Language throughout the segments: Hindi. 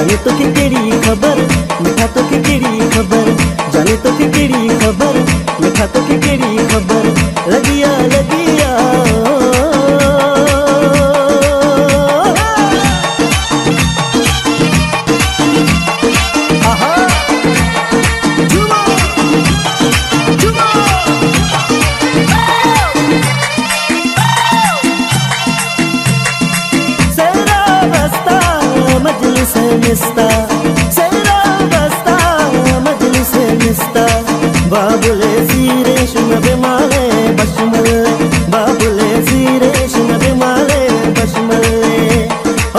जाने तो कि केड़ी खबर, मिठा तो कि केड़ी खबर, जाने तो कि केड़ी खबर, मिठा तो कि केड़ी खबर, लगिया लगिया मिस्ता सेरा बस्ता मजलिस मिस्ता बाबुले सीरेश नबिमाले बशमल बाबुले सीरेश नबिमाले बशमल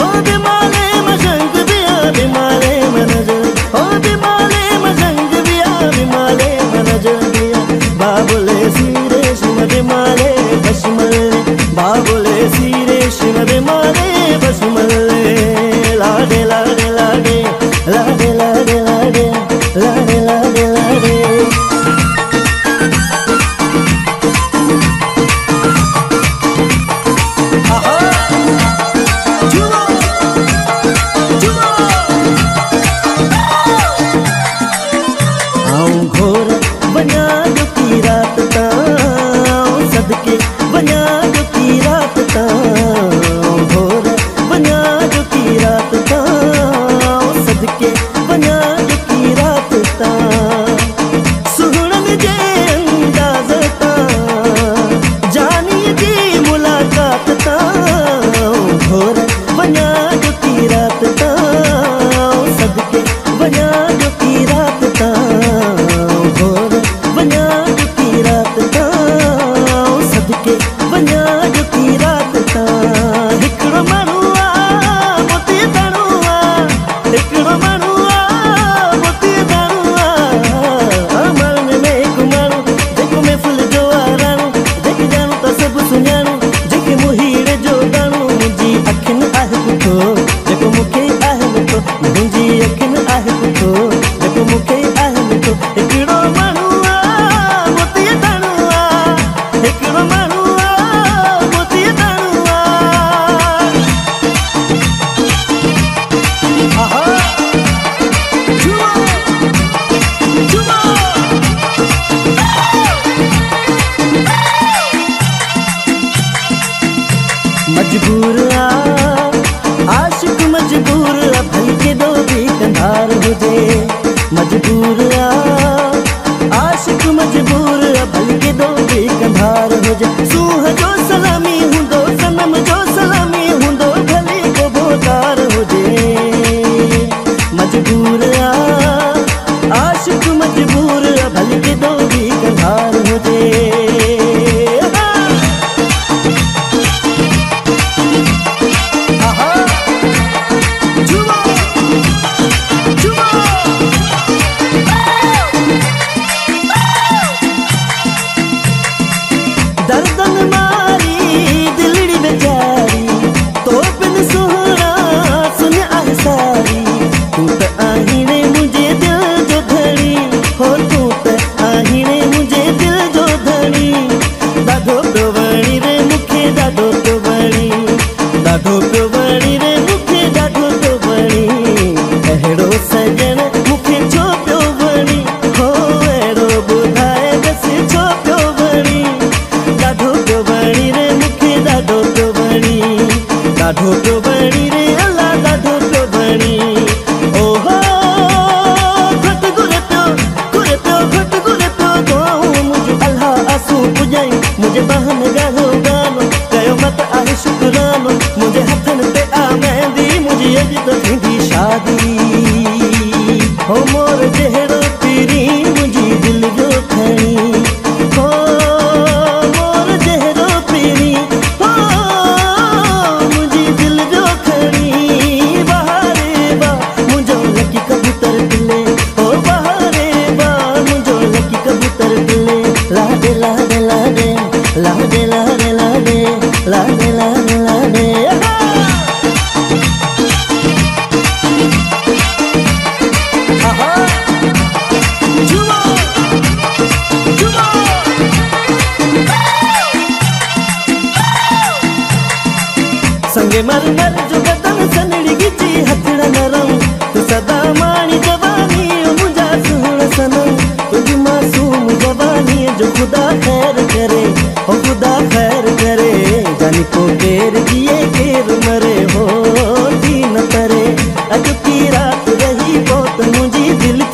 ओ बिमाले मजंग बिया बिमाले मनज ओ बिमाले मजंग बिया बिमाले मनज बिया बाबुले सीरेश नबिमाले बशमल बाबुले सीरेश नबिमाले बशमल लाडे लाडे लाडे लाडे लाडे लाडे लाडे लाडे लाडे आऊं घोर बना जो की रात ताऊं सदके बना जो की रात ताऊं घोर बना जो की रात ताऊं सदके बना जो की रात ताऊं सुहणन जे अंदाज़ तां जानी जी मुलाकात ताऊं घोर बना जो की रात ताऊं सदके बना जो की रात ताऊं घोर बना जो की रात ताऊं सदके बना जो की रात तां हिकड़ो माण्हू मजबूर आशिक मजबूर भल के दो भी कंधार हो जे मजबूर आशिक मजबूर भल के दो भी कंधार हो जे सूह जो सलामी हूंदो सनम जो सलामी हूंदो भली को बोदार हो जे मजबूर आशिक मजबूर भल के दो भी कंधार हो जे त मुंहिंजी दिलि